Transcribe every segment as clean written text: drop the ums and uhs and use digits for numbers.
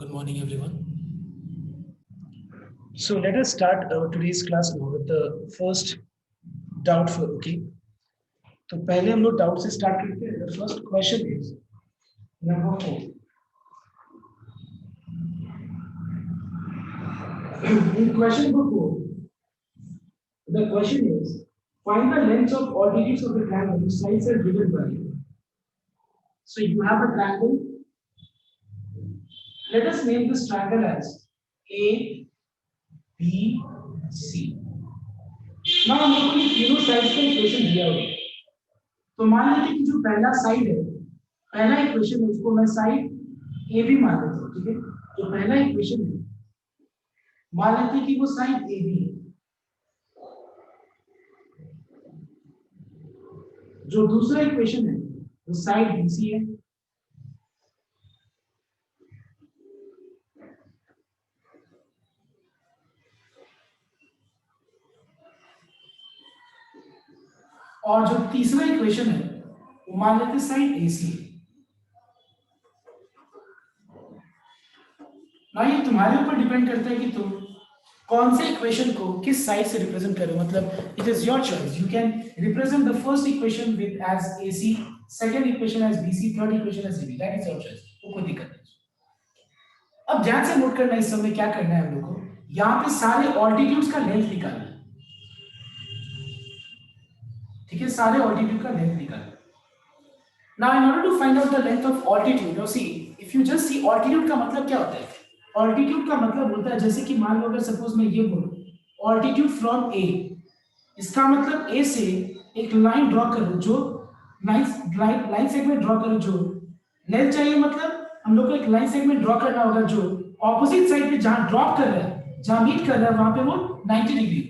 Good morning, everyone. So let us start today's class now with the first doubtful. Okay. तो पहले हम लोग doubt से start करते हैं. The first question is number 4. In question number 4, the question is find the lengths of altitudes of the triangle whose sides are given by. So you have a triangle. Let us name this triangle as A, B, C. Now हम लोग को ये तीनों sides का equation दिया हुआ है. तो मान लेते कि जो पहला साइड है, पहला इक्वेशन है, उसको मैं साइड ए बी मान लेता हूँ. ठीक है. जो पहला इक्वेशन है मान लेते हैं कि वो साइड ए बी है. जो दूसरा इक्वेशन है वो साइड बी सी है. और जो तीसरा इक्वेशन है वो मान लेते हैं साइड ए सी है. ना ये तुम्हारे ऊपर डिपेंड करता है कि तुम कौन से इक्वेशन को किस साइड से रिप्रेजेंट करो. मतलब it is your choice. You can represent the first equation with as AC, second equation as BC, third equation as AB. That is your choice. तो कोई दिक्कत नहीं. अब ध्यान से नोट करना, इस समय क्या करना है हम लोग को, यहाँ पे सारे ऑल्टीट्यूड्स का लेंथ निकालना है. ठीक है. सारे ऑल्टीट्यूड का लेंथ निकालना. Now in order to find out the length of altitude, now see, if you just see altitude का मतलब क्या होता है. ऑल्टीट्यूड का मतलब होता है, जैसे कि मान लो अगर सपोज मैं ये बोलूं ऑल्टीट्यूड फ्रॉम ए, इसका मतलब ए से एक लाइन ड्रॉ करो, जो लाइन सेगमेंट ड्रॉ करो, जो लेंथ चाहिए. मतलब हम लोग को एक लाइन सेगमेंट ड्रॉ करना होगा जो ऑपोजिट साइड पे जहां ड्रॉप कर रहा है, जहां मीट कर रहा है, वहां पे वो 90 डिग्री.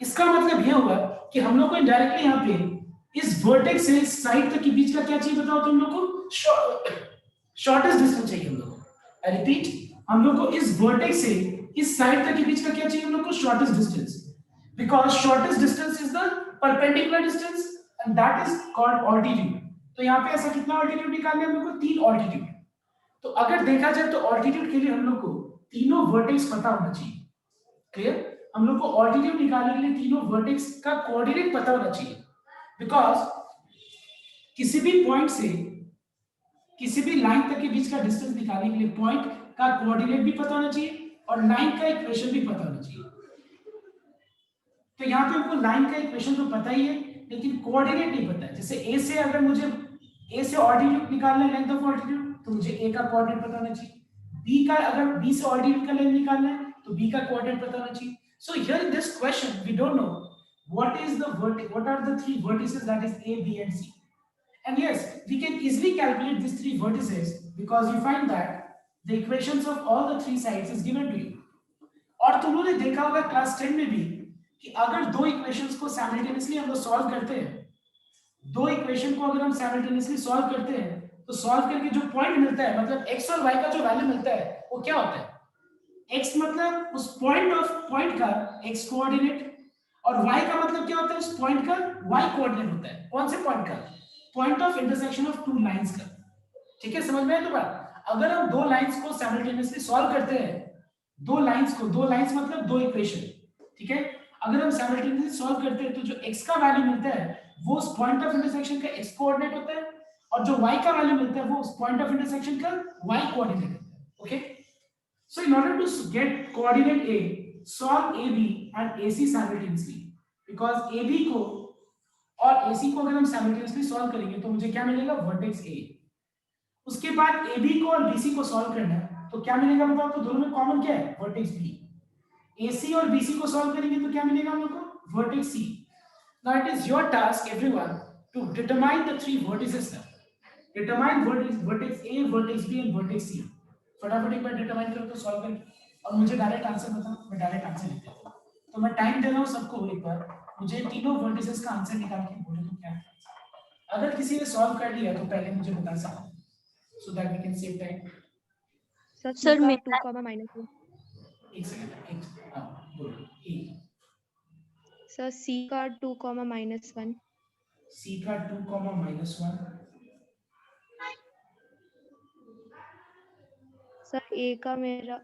इसका मतलब ये होगा कि हम लोग को इनडायरेक्टली यहाँ पे इस वर्टेक्स से इस साइड तक के बीच का क्या चाहिए बताओ तुम लोग को. शॉर्टेस्ट डिस्टेंस चाहिए हम लोग को. आई रिपीट, हम लोग को इस वर्टेक्स से इस साइड तक के बीच का क्या चाहिए हम लोग को. Shortest distance. Because shortest distance is the perpendicular distance and that is called altitude. तो यहाँ पे ऐसा कितना ऑल्टीट्यूड निकालना है हम लोग को. 3 ऑल्टीट्यूड. तो अगर देखा जाए तो ऑल्टीट्यूड के लिए हम लोग को तीनों वर्टेक्स पता होना चाहिए. क्लियर. हम लोग को ऑल्टीट्यूड निकालने के लिए तीनों वर्टेक्स का कोऑर्डिनेट पता होना चाहिए. बिकॉज किसी भी पॉइंट से किसी भी लाइन तक के बीच का डिस्टेंस निकालने के लिए पॉइंट का कोऑर्डिनेट भी पता होना चाहिए और लाइन का इक्वेशन भी पता होना चाहिए. तो यहाँ पे हमको लाइन का इक्वेशन तो पता ही है, लेकिन कोऑर्डिनेट नहीं पता है. जैसे ए से अगर मुझे ए से ऑल्टीट्यूड निकालना है, लेंथ ऑफ ऑल्टीट्यूड, तो मुझे ए का कोऑर्डिनेट पता होना चाहिए. बी का अगर बी से ऑल्टीट्यूड का लेंथ निकालना है तो बी का कोऑर्डिनेट पता होना चाहिए. So here in this question we don't know what are the three vertices, that is A, B and C. And yes, we can easily calculate these three vertices because you find that the equations of all the three sides is given to you. और तुम लोगों ने देखा होगा class 10 में भी कि अगर दो इक्वेशंस को साइमल्टेनियसली हम लोग सॉल्व करते हैं, दो इक्वेशन को अगर हम साइमल्टेनियसली सॉल्व करते हैं तो सॉल्व करके जो पॉइंट मिलता है, मतलब x और y का जो वैल्यू मिलता है वो क्या होता है. x मतलब उस पॉइंट का x कोऑर्डिनेट और y का मतलब क्या होता है, उस पॉइंट का y कोऑर्डिनेट होता है. कौन से पॉइंट का. Point of intersection of two lines का. ठीक है. समझ में आया. तो बात, अगर हम दो लाइंस को साइमल्टेनियसली सॉल्व करते हैं, दो लाइंस मतलब दो इक्वेशन. ठीक है. अगर हम साइमल्टेनियसली सॉल्व करते हैं तो जो x का वैल्यू मिलता है वो उस पॉइंट ऑफ इंटरसेक्शन का x कोऑर्डिनेट होता है और जो y का वैल्यू मिलता है वो उस पॉइंट ऑफ इंटरसेक्शन का y कोऑर्डिनेट होता है. Okay. So in order to get coordinate A, solve AB and AC simultaneously. Because AB को और AC को अगर हम simultaneously solve करेंगे तो मुझे क्या मिलेगा, वर्टेक्स A. उसके बाद AB को और BC को solve करना है तो क्या मिलेगा बताओ. तो दोनों में कॉमन क्या है, वर्टेक्स B. AC और BC को solve करेंगे तो क्या मिलेगा हम लोग को, vertex C. Now it is your task everyone to determine the three vertices now. Determine vertex A, vertex B and vertex C. फटाफट एक बार डिटरमाइन करो तो सॉल्व करके और मुझे डायरेक्ट आंसर बताओ. मैं डायरेक्ट आंसर लिख देता हूं. तो मैं टाइम दे रहा हूं सबको. एक बार मुझे तीनों वर्टिसेस का आंसर निकाल के बोलो तो क्या है. अगर किसी ने सॉल्व कर लिया तो पहले मुझे बता सकते, so that we can save time. Sir मैं 2, -1. एक सेकंड. हां बोलो. सर C का 2, -1. C का 2, -1. सर ए का मेरा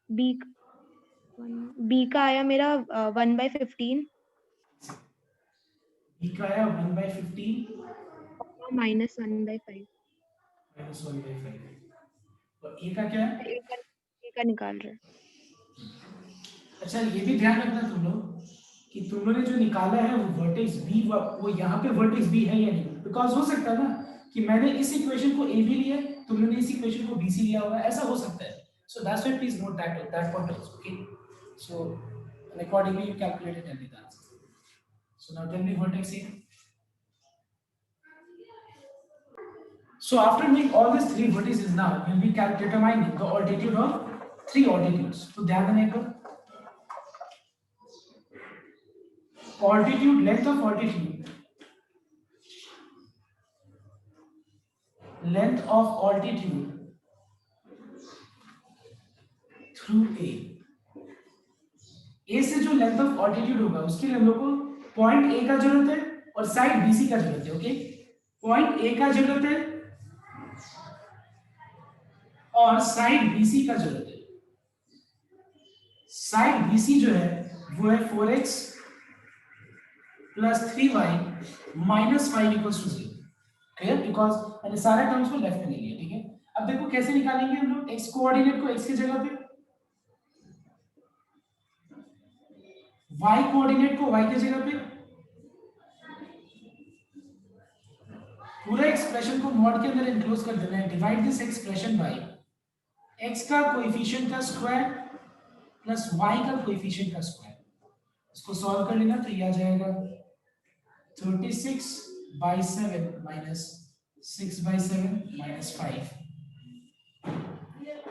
बी बी का आया मेरा 1/15 बी का आया 1/15 -1/5 -1/5 और ए का क्या है? ए का निकाल रहे हैं। अच्छा ये भी ध्यान रखना तुम लोग कि तुम लोगों ने जो निकाला है वो वर्टेक्स बी, वो यहाँ पे वर्टेक्स बी है या नहीं, बिकॉज हो सकता है ना कि मैंने इस इक्वेशन को ए भी लिया, तुम लोगों ने इस इक्वेशन को बी सी लिया होगा, ऐसा हो सकता है। सो that's why please note that point also, okay? So accordingly you calculate it and the answer. So now tell me vertex A. So after doing all these three vertices, now we'll be determining the altitude of three altitudes. तो ध्यान देना एक बार, altitude, length of altitude, length of altitude through A. A से जो length of altitude होगा उसके लिए हम लोग को पॉइंट ए का जरूरत है और साइड बीसी का जरूरत है, ओके? पॉइंट ए का जरूरत है और साइड बीसी का जरूरत है। साइड बीसी जो है वो है 4x + 3y - 5 = 0, क्लियर? बिकॉज मैंने सारे टर्म्स को लेफ्ट में ले लिया, ठीक है? अब देखो कैसे निकालेंगे हम लोग x कोऑर्डिनेट को x की जगह पे, y कोऑर्डिनेट को y की जगह पे, पूरा एक्सप्रेशन को मॉड के अंदर एनक्लोज कर देना है। Divide this expression by x का कोएफिशिएंट का स्क्वायर प्लस y का कोएफिशिएंट का स्क्वायर। इसको सॉल्व कर लेना तो ये आ जाएगा 36/7 - 6/7 -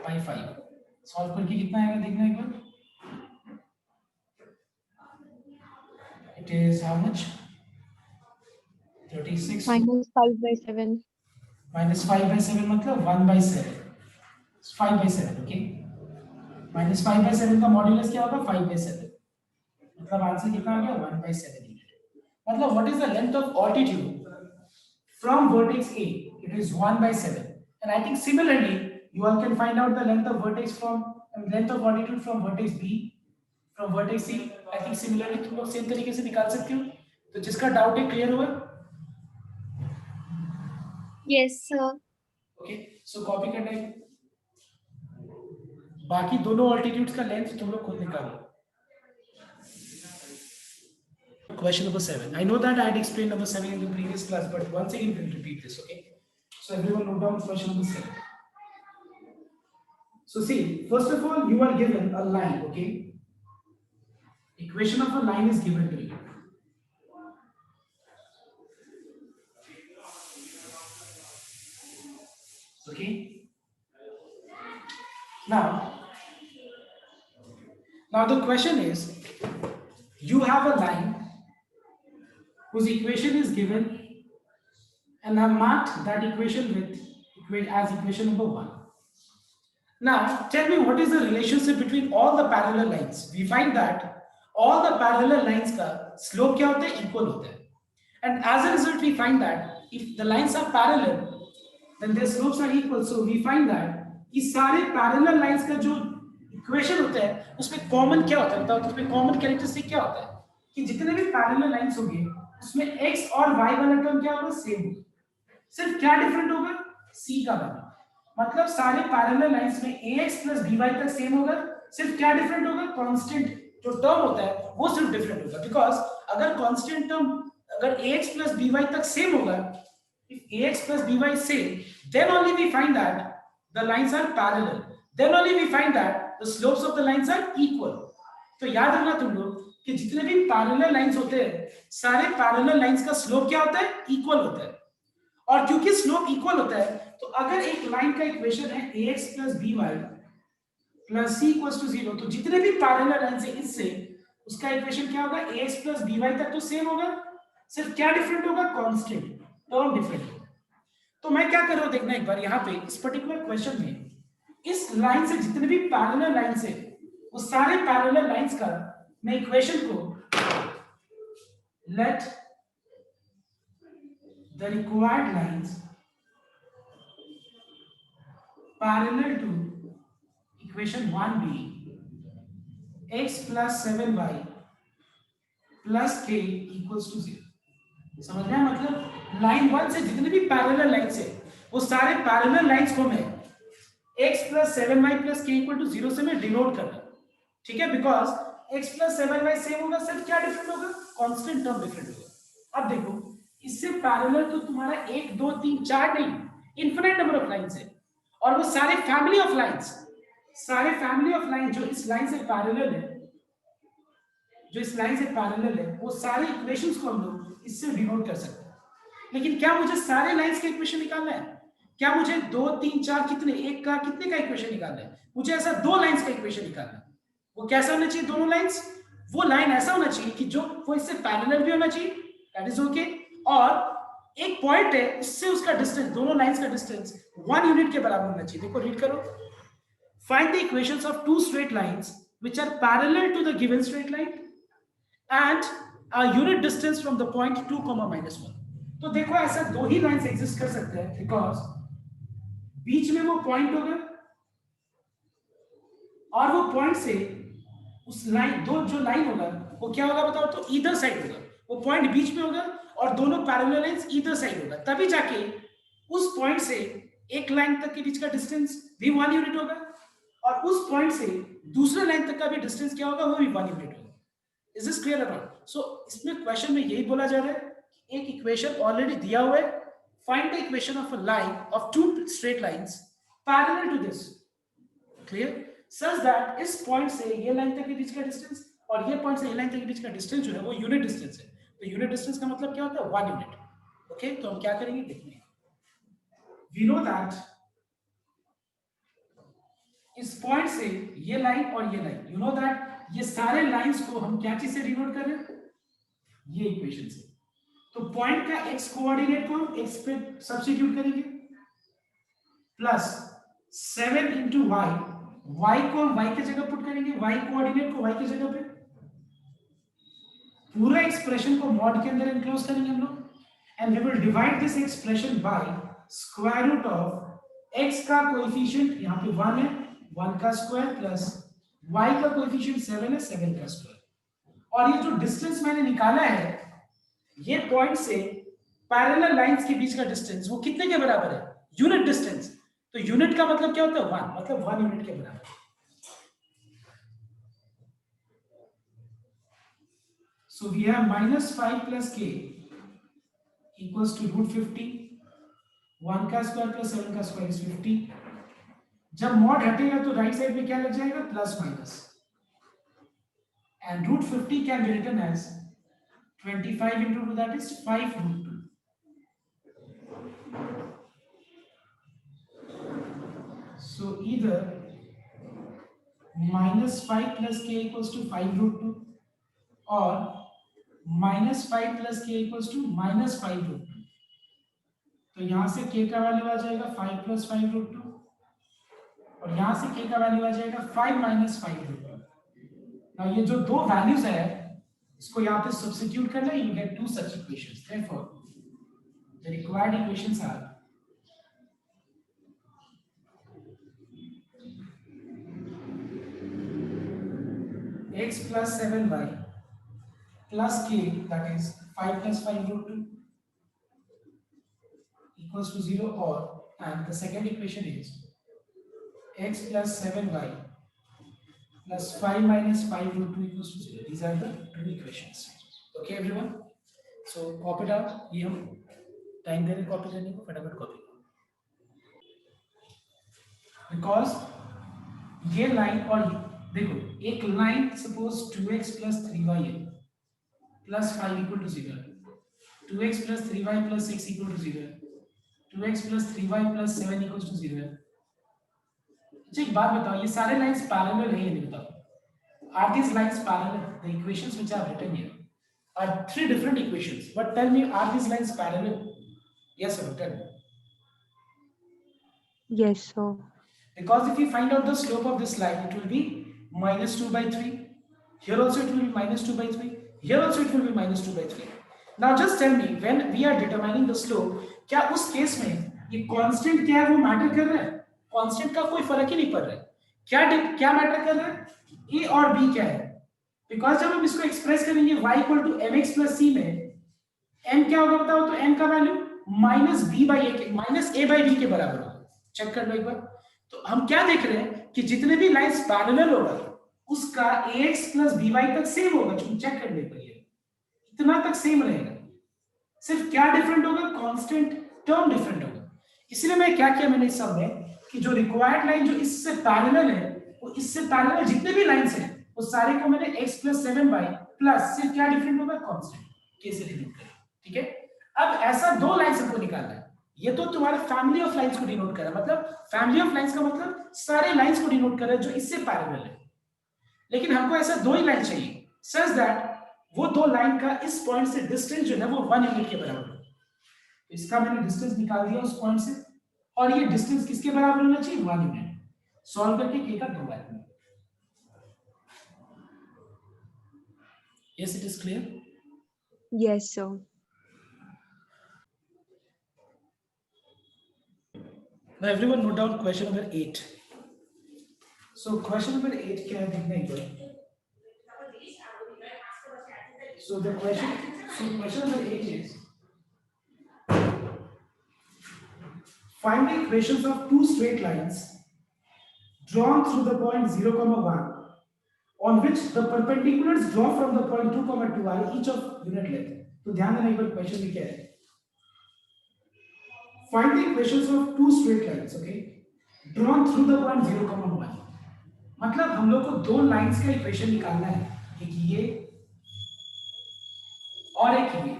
5/5। सॉल्व करके कितना आएगा देखना एक बार। It is how much? 36 -5/7 -5/7 मतलब 1/7, 5/7, ओके? -5/7 का मॉड्यूलस क्या होगा? 5/7, मतलब आंसर कितना आ गया? 1/7 यूनिट। मतलब what is the length of altitude from vertex A? It is 1/7, and I think similarly you all can find out the length of vertex from length of altitude from vertex B, from vertex C. I think similarly तुम लोग same तरीके से निकाल सकते हो। तो जिसका doubt है क्लियर हुआ? Yes, sir. ओके, सो कॉपी करना है। बाकी दोनों ऑल्टीट्यूड्स का लेंथ तुम लोग खुद निकालो। Question number 7. I know that I had explained number 7 in the previous class, but once again we'll repeat this, okay? So everyone note down question number 7. So see, first of all, you are given a line, okay? Equation of a line is given to you. Okay? Now the question is, you have a line whose equation is given, and I marked that equation as equation number 1. Now tell me what is the relationship between all the parallel lines. We find that all the parallel lines का slope क्या होता है? Equal होता है, and as a result we find that if the lines are parallel then their slopes are equal. So we find that कि सारे parallel lines का जो equation होता है उसमें common क्या होता है? बताओ, उसमें common characteristic क्या होता है? कि जितने भी parallel lines होंगे उसमें x और y वाला टर्म क्या होगा? सेम होगा। सिर्फ क्या डिफरेंट होगा? c का वैल्यू। मतलब सारे पैरेलल लाइंस में ax + by तक सेम होगा, सिर्फ क्या डिफरेंट होगा? कांस्टेंट जो टर्म होता है वो सिर्फ डिफरेंट होगा। बिकॉज़ अगर कांस्टेंट टर्म, अगर ax + by तक सेम होगा, if ax + by same, then only we find that the lines are parallel, then only we find that the slopes of the lines are equal. तो याद रखना तुम लोग कि जितने भी पैरेलल लाइंस होते हैं सारे पैरेलल लाइंस का स्लोप क्या होता है? इक्वल होता है। और क्योंकि स्लोप इक्वल होता है तो अगर एक लाइन का इक्वेशन है ax + by + c = 0, तो जितने भी पैरेलल लाइंस है इससे उसका इक्वेशन क्या होगा? ax + by तक तो सेम होगा, सिर्फ क्या डिफरेंट होगा? कांस्टेंट टर्म डिफरेंट होगा। तो मैं क्या कर रहा हूं देखना एक बार, यहाँ पे इस पर्टिकुलर क्वेश्चन में इस लाइन से जितने भी पैरेलल लाइंस है वो सारे पैरेलल लाइंस का मैं इक्वेशन को let the required lines parallel to equation 1b x plus 7y plus k equals to 0। समझ रहे हैं? मतलब लाइन 1 से जितने भी पैरेलल लाइंस है वो सारे पैरेलल लाइंस को मैं x plus 7y plus k equal to 0 से मैं डिनोट कर रहा हूं, ठीक है? Because x plus 7y same होगा, सिर्फ क्या डिफरेंट होगा? कांस्टेंट टर्म डिफरेंट होगा। अब देखो इससे पैरेलल तो तुम्हारा 1 2 3 4 नहीं, इनफिनिट नंबर ऑफ लाइंस है, और वो सारे फैमिली ऑफ लाइंस, सारे फैमिली ऑफ लाइन जो इस लाइन से पैरेलल है, जो इस लाइन से पैरेलल है, वो सारे इक्वेशंस को हम लोग इससे डिनोट कर सकते हैं। लेकिन क्या मुझे सारे लाइंस का इक्वेशन निकालना है? क्या मुझे 2 3 4 कितने, एक का कितने का इक्वेशन निकालना है? मुझे ऐसा दो लाइंस का इक्वेशन निकालना है। वो कैसा होना चाहिए? दोनों लाइंस, वो लाइन ऐसा होना चाहिए कि जो वो इससे पैरेलल भी होना चाहिए, दैट इज ओके, और एक पॉइंट है उससे उसका डिस्टेंस, दोनों लाइंस का डिस्टेंस 1 यूनिट के बराबर होना चाहिए। देखो रीड करो, find the equations of two straight lines which are parallel to the given straight line and a unit distance from the point 2, -1। तो देखो ऐसा दो ही लाइंस एग्जिस्ट कर सकते हैं, बिकॉज बीच में वो पॉइंट होगा और वो पॉइंट से उस लाइन, दो जो लाइन होगा वो क्या होगा बताओ? तो ईदर साइड होगा, वो पॉइंट बीच में होगा और दोनों पैरेलल लाइंस ईदर साइड होगा, तभी जाके उस पॉइंट से एक लाइन तक के बीच का डिस्टेंस भी 1 यूनिट होगा, और उस पॉइंट से दूसरे लाइन तक का भी डिस्टेंस क्या होगा? वो भी 1 यूनिट होगा। Is this clear or not? So इसमें क्वेश्चन में यही बोला जा रहा है, एक इक्वेशन ऑलरेडी दिया हुआ है, find the equation of a line of two straight lines parallel to this, clear, such that इस पॉइंट से ये लाइन तक के बीच का डिस्टेंस और ये पॉइंट से ये लाइन तक के बीच का डिस्टेंस जो है वो यूनिट डिस्टेंस है। तो यूनिट डिस्टेंस का मतलब क्या होता है? 1 यूनिट। ओके, तो हम क्या करेंगे देखिए, वी नो दैट इस पॉइंट से ये लाइन और ये लाइन, यू नो दैट ये सारे लाइंस को हम क्या चीज से डिनोट कर रहे हैं? ये इक्वेशन से। तो पॉइंट का x कोऑर्डिनेट को हम x पे सब्स्टिट्यूट करेंगे, प्लस 7 इंटू वाई, y को हम y की जगह पुट करेंगे, y कोऑर्डिनेट को y की जगह पे, पूरा एक्सप्रेशन को मॉड के अंदर एनक्लोज करेंगे हम लोग, and we will divide this expression by square root of x का कोएफिशिएंट यहाँ पे 1 है, 1 का स्क्वायर, प्लस y का कोएफिशिएंट 7 है, 7 का स्क्वायर, और ये जो डिस्टेंस मैंने निकाला है ये पॉइंट से पैरेलल लाइंस के बीच का डिस्टेंस वो कितने के बराबर है? Unit distance. तो यूनिट का मतलब क्या होता है? 1, मतलब 1 यूनिट के बराबर। So we have -5 plus k equals to √50, 1 का स्क्वायर प्लस 7 का स्क्वायर इज 50। जब मॉड हटेगा तो राइट साइड में क्या लग जाएगा? Plus minus, and √50 can be written as 25 into 2, that is 5√2। So either -5 plus k equals to 5√2 or -5 plus k equals to -5√2। तो यहां से k का वैल्यू आ जाएगा 5 plus 5√2 और यहां से k का वैल्यू आ जाएगा 5 minus 5√2। Now ये जो दो वैल्यूज है इसको यहाँ पे सब्स्टिट्यूट करना, you get two such equations। Therefore, the required equations are x plus 7y plus k, that is 5 plus 5√2 equals to 0, or and the second equation is x plus 7y plus 5 minus 5√2 equals to 0। These are the two equations। Okay everyone, so copy down, ये हम time दे रहे copy करने को, फटाफट copy करो, because ये line और देखो एक line suppose 2x plus 3y है plus 5 equal to 0, 2x plus 3y plus 6 equal to 0, 2x plus 3y plus 7 equal to 0 है। अच्छा एक बात बताओ, ये सारे लाइंस पैरेलल है या नहीं? बताओ, are these lines parallel? The equations which are written here are three different equations, but tell me, are these lines parallel? Yes or no? Tell me. Yes, sir. Because if you find out the slope of this line, it will be -2/3. Here also it will be -2/3. Here also it will be -2/3. Now just tell me, when we are determining the slope, क्या उस case में ये constant क्या है वो matter कर रहा है? कांस्टेंट का कोई फर्क ही नहीं पड़ रहा है, क्या मैटर कर रहा है, ए और बी क्या है, बिकॉज जब हम इसको एक्सप्रेस करेंगे y equal to mx plus C में n क्या होगा बताओ, तो n का value minus b by A के माइनस ए बाई बी के बराबर होगा। चेक कर लो एक बार। तो हम क्या देख रहे हैं कि जितने भी लाइंस पैरेलल होगा उसका ax प्लस by तक सेम होगा। चेक कर ले ये इतना तक सेम रहेगा, सिर्फ क्या डिफरेंट होगा, कांस्टेंट टर्म डिफरेंट होगा। इसलिए मैं क्या किया मैंने इस सब में कि जो रिक्वायर्ड लाइन जो इससे पैरेलल है वो इससे पैरेलल जितने भी लाइंस हैं वो सारे को मैंने x प्लस 7y प्लस सिर्फ क्या डिफरेंट होगा, कांस्टेंट कैसे डिनोट करें। ठीक है, अब ऐसा दो लाइंस हमको निकालना है। ये तो तुम्हारा फैमिली ऑफ लाइंस को डिनोट कर रहा है, मतलब फैमिली ऑफ लाइंस का मतलब सारे लाइंस को डिनोट कर रहा है जो इससे पैरेलल है। लेकिन हमको ऐसा दो ही लाइन चाहिए सच दैट वो दो लाइन का इस पॉइंट से डिस्टेंस जो है वो 1 यूनिट के बराबर हो। इसका मैंने डिस्टेंस निकाल दिया उस पॉइंट से, और ये डिस्टेंस किसके बराबर होना चाहिए, 1 यूनिट। सॉल्व करके k का 2 value. Yes, it is clear. Yes, sir. Now everyone note down question number 8. So question number 8 क्या है देखना एक बार। So question number 8 is find the equations of two straight lines drawn through the point 0, 1 on which the perpendiculars draw from the point 2, 2 are each of unit length. तो ध्यान देना एक बार question में क्या है। Find the equations of two straight lines, okay, drawn through the point 0, 1. मतलब हम लोग को दो लाइंस का इक्वेशन निकालना है, एक ये और एक ये,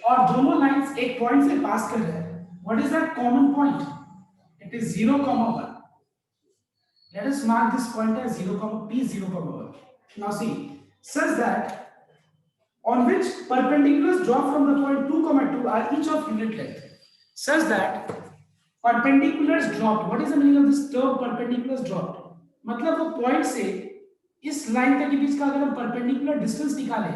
और दोनों लाइंस एक पॉइंट से पास कर रहे हैं। What is that common point? It is 0, 1. Let us mark this point as 0, p 0, 1. Now see, such that on which perpendiculars draw from the point 2, 2 are each of unit length. Such that perpendiculars dropped. What is the meaning of this term perpendiculars dropped? मतलब वो point से इस line तक के बीच का अगर हम perpendicular distance निकालें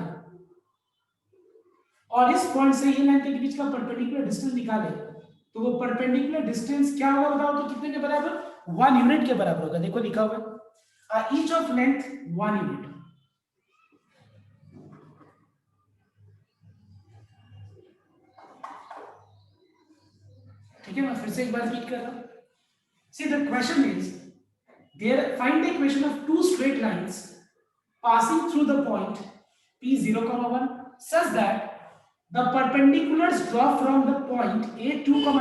और इस पॉइंट से ये लाइन तक के बीच का परपेंडिकुलर डिस्टेंस निकालें तो वो परपेंडिकुलर डिस्टेंस क्या होगा बताओ, तो कितने के बराबर, 1 यूनिट के बराबर होगा। देखो लिखा हुआ है ईच ऑफ लेंथ 1 यूनिट। ठीक है, मैं फिर से एक बार रिपीट कर रहा हूं। See the question is there find the equation of two straight lines passing through the point p 0, 1 such that the perpendiculars draw from the point a 2, 2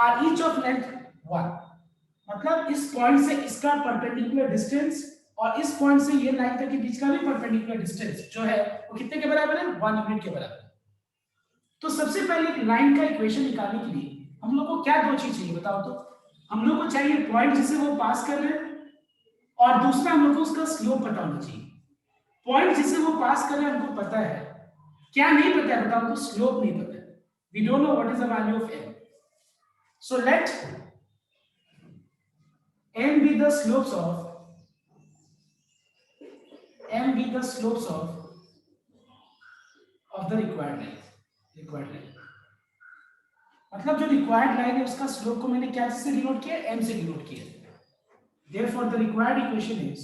are each of length 1. मतलब इस point से इसका perpendicular distance और इस point से ये line तक के बीच का भी परपेंडिकुलर डिस्टेंस जो है वो कितने के बराबर है, 1 यूनिट के बराबर। तो सबसे पहले एक लाइन का इक्वेशन निकालने के लिए हम लोग को क्या दो चीज चाहिए बताओ, तो हम लोग को चाहिए पॉइंट जिसे वो पास कर रहे हैं और दूसरा हम लोग को उसका स्लोप पता होना चाहिए। पॉइंट जिसे वो पास कर रहे हैं हमको पता है, क्या नहीं पता है बताओ, तो स्लोप नहीं पता है। We don't know what is the value of n, so let n be the slopes of the required line। मतलब जो रिक्वायर्ड लाइन है उसका स्लोप को मैंने क्या से डिनोट किया, m से डिनोट किया। Therefore the required equation is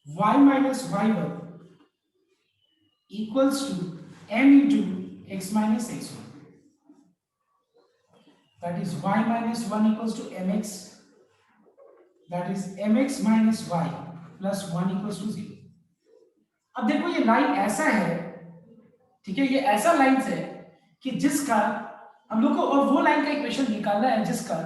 y minus y1 equals to m into x minus x1. That is y minus 1 equals to mx, that is mx minus y plus 1 equals to 0. अब देखो ये line ऐसा है, ठीक है, ये ऐसा line है कि जिसका हम लोग को और वो लाइन का इक्वेशन निकालना है जिसका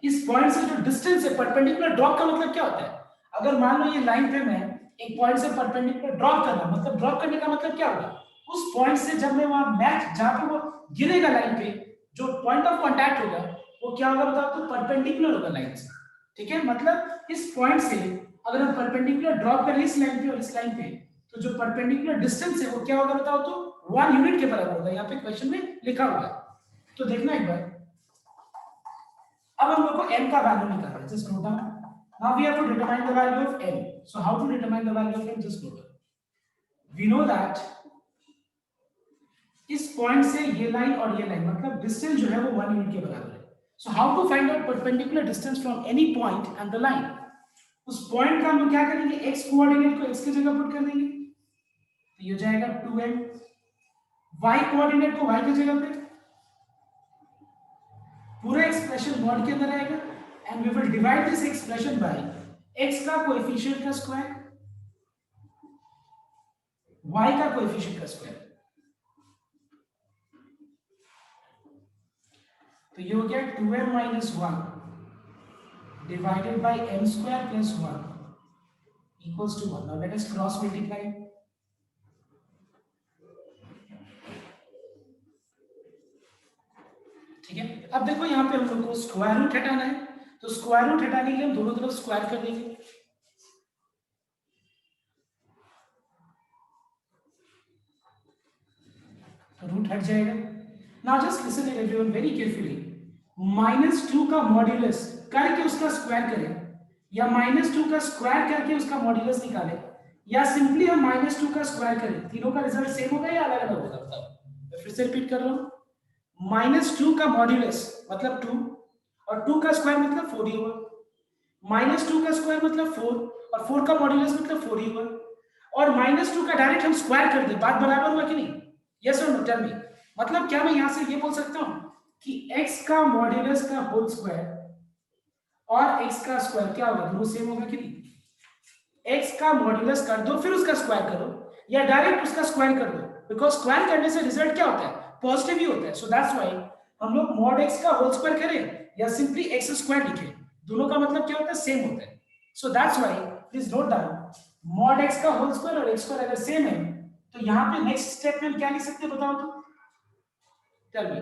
इस पॉइंट से जो डिस्टेंस है परपेंडिकुलर ड्रॉप का मतलब क्या होता है। अगर मान लो ये लाइन पे मैं एक पॉइंट से परपेंडिकुलर ड्रॉप कर रहा हूं, मतलब ड्रॉप करने का मतलब क्या होगा, उस पॉइंट से जब मैं वहां मैच जहां पे वो गिरेगा लाइन पे जो पॉइंट ऑफ कांटेक्ट होगा वो क्या होगा बताओ, तो परपेंडिकुलर होगा लाइन से। ठीक है, मतलब इस पॉइंट से अगर हम परपेंडिकुलर ड्रॉप करें इस लाइन पे और इस लाइन पे तो जो परपेंडिकुलर डिस्टेंस है वो क्या होगा बताओ, तो 1 यूनिट के बराबर होगा। यहाँ पे क्वेश्चन में लिखा हुआ है, तो देखना एक बार। अब हम लोग को m का वैल्यू निकालना है, just note down. Now we have to determine the value of m. So how to determine the value of m? Just note down. We know that इस पॉइंट से ये लाइन और ये लाइन मतलब distance जो है वो 1 यूनिट के बराबर है. So how to find out perpendicular distance from any point and the line. उस पॉइंट का हम लोग क्या करेंगे, x कोऑर्डिनेट को x की जगह पुट कर देंगे, तो ये हो जाएगा 2m. y कोऑर्डिनेट को y की जगह पे, पूरा एक्सप्रेशन मॉड के अंदर आएगा and we will divide this expression by x का कोएफिशिएंट का स्क्वायर, y का कोएफिशिएंट का स्क्वायर. तो ये हो गया 2m minus 1 divided by m square plus 1 equals to 1. Now let us cross multiply. ठीक है, अब देखो यहाँ पे हम लोग को स्क्वायर रूट हटाना है, तो स्क्वायर रूट हटाने के लिए हम दोनों तरफ स्क्वायर कर देंगे. तो रूट हट जाएगा. Now just listen it everyone very carefully. -2 का मॉड्यूलस करके उसका स्क्वायर करें, या -2 का स्क्वायर करके उसका मॉड्यूलस निकालें, या सिंपली हम -2 का स्क्वायर करें, तीनों का रिजल्ट सेम होगा या अलग अलग होगा? बताओ. मैं फिर से रिपीट कर रहा हूं. -2 का मॉड्यूलस मतलब 2 और 2 का स्क्वायर मतलब 4 ही हुआ. -2 का स्क्वायर मतलब 4 और 4 का मॉड्यूलस मतलब 4 ही हुआ. और -2 का डायरेक्ट हम स्क्वायर कर दे, बात बराबर हुआ कि नहीं? यस और नो, टेल मी. मतलब क्या मैं यहां से ये बोल सकता हूं कि x का मॉड्यूलस का होल स्क्वायर और x का स्क्वायर क्या होगा, दोनों सेम होगा कि नहीं? x का मॉड्यूलस कर दो फिर उसका स्क्वायर करो, या डायरेक्ट उसका स्क्वायर कर दो, बिकॉज़ स्क्वायर करने से रिजल्ट क्या होता है, पॉजिटिव ही होता है. सो दैट्स व्हाई हम लोग मॉड x का होल स्क्वायर करें या सिंपली x स्क्वायर लिखें, दोनों का मतलब क्या होता है, सेम होता है. सो that's why please note down, mod x का होल स्क्वायर और x स्क्वायर अगर सेम है तो यहां पे नेक्स्ट स्टेप में क्या लिख सकते हैं, बताओ तो. Tell me.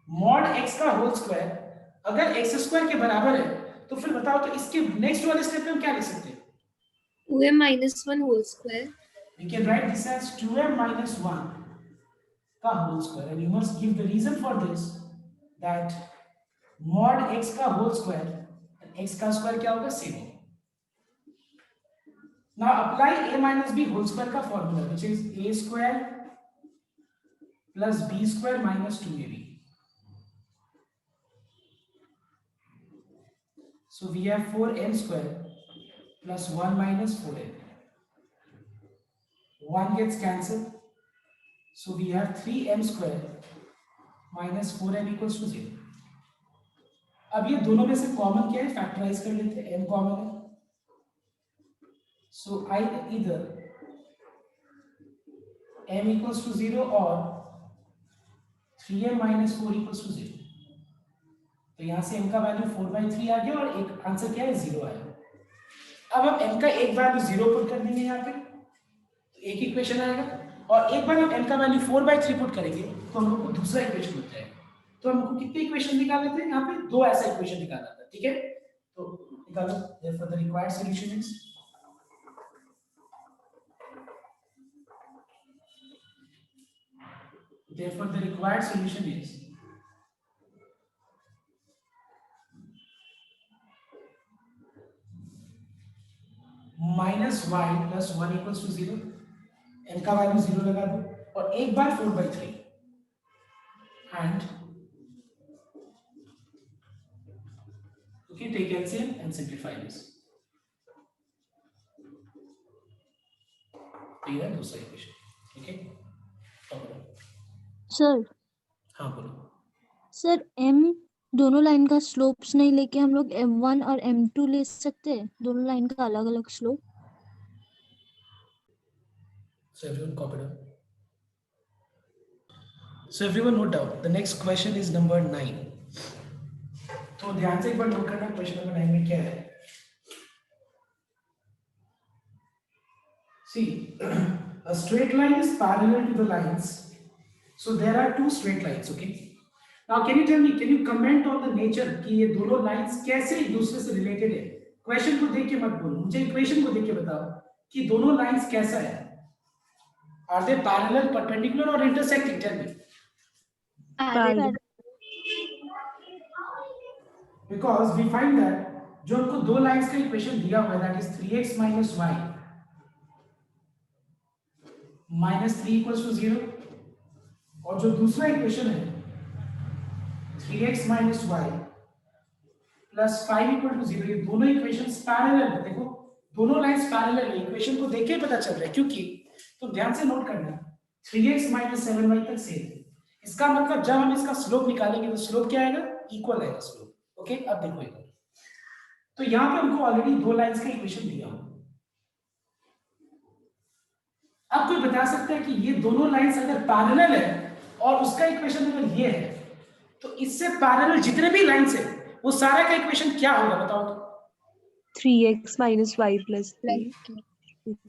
मॉड x का होल स्क्वायर अगर x स्क्वायर के बराबर है तो फिर बताओ तो इसके नेक्स्ट वाले स्टेप में हम क्या लिख सकते हैं? 2m minus 1 whole square. We can write this as 2m minus 1 का whole square, and you must give the reason for this that mod x का whole square and x का square क्या होगा, same होगा. Now apply a minus b whole square का formula, which is a square plus b square minus 2ab. So we have 4m square plus 1 minus 4m. 1 gets cancelled. So we have 3m square minus 4m equals to 0. अब ये दोनों में से common क्या है, factorise कर लेते हैं. m कॉमन है. So either m equals to 0 or 3m minus 4 equals to 0. तो यहां से m का वैल्यू 4/3 आ गया और एक आंसर क्या है, 0 आया. अब हम m का एक वैल्यू 0 पुट कर देंगे यहाँ पे, तो एक इक्वेशन आएगा, और एक बार हम m का वैल्यू 4/3 पुट करेंगे तो हम लोग को दूसरा इक्वेशन मिल जाएगा. तो हमको कितने इक्वेशन निकालने थे, यहाँ पे 2 ऐसा इक्वेशन निकालना था. ठीक है, तो निकालो. therefore the required solution is -y plus 1 equals to 0. m का वैल्यू 0 लगा दो और एक बार 4/3 and okay, take LCM and simplify this. तो ये है दूसरा इक्वेशन. ठीक है, सर. हाँ बोलो. सर m दोनों लाइन का स्लोप्स नहीं लेके हम लोग m1 और m2 ले सकते हैं, दोनों लाइन का अलग अलग slope. So everyone copy down. So everyone note down. The next question is number 9. तो ध्यान से एक बार नोट करना, क्वेश्चन नंबर 9 में क्या है. See, a straight line is parallel to the lines. So there are two straight lines. Okay. Now can you tell me, can you comment on the nature कि ये दोनों lines कैसे एक दूसरे से related है? क्वेश्चन को देख के मत बोलो, मुझे इक्वेशन को देख के बताओ कि दोनों लाइंस कैसा है. Are they parallel, perpendicular or intersecting? Tell me. Parallel. Because we find that जो हमको दो लाइंस का इक्वेशन दिया हुआ है, that is 3x minus y minus 3 equals to 0, और जो दूसरा इक्वेशन है 3x minus y plus 5 equal to 0, ये दोनों इक्वेशंस पैरेलल है। देखो दोनों लाइंस पैरेलल है, इक्वेशन को देख के पता चल रहा है, क्योंकि तो ध्यान से नोट करना 3x माइनस 7y तक सेम है। इसका मतलब जब हम इसका स्लोप निकालेंगे तो स्लोप क्या आएगा, इक्वल आएगा स्लोप। ओके, अब देखो इधर, तो यहां पे हमको ऑलरेडी दो लाइंस का इक्वेशन दिया हो। अब कोई बता सकता है कि ये दोनों लाइंस अगर पैरेलल है और उसका इक्वेशन अगर ये है, तो इससे पैरेलल जितने भी लाइंस है वो सारा का इक्वेशन क्या होगा, बताओ तो। 3x minus y plus 3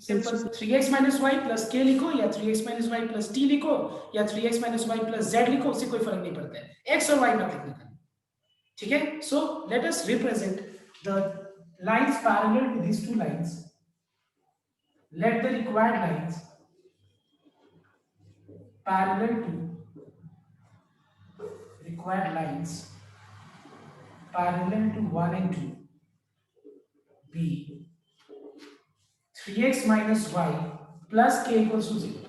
simple 3x minus y plus के लिखो या 3x minus y plus T लिखो या 3x minus y plus Z लिखो, उससे कोई फर्क नहीं पड़ता है, x और y मत लिखना था। ठीक है, so let us represent the lines parallel to these two lines. Let the required lines parallel to required lines parallel to 1 and 2 be 3x minus y plus k equals to 0.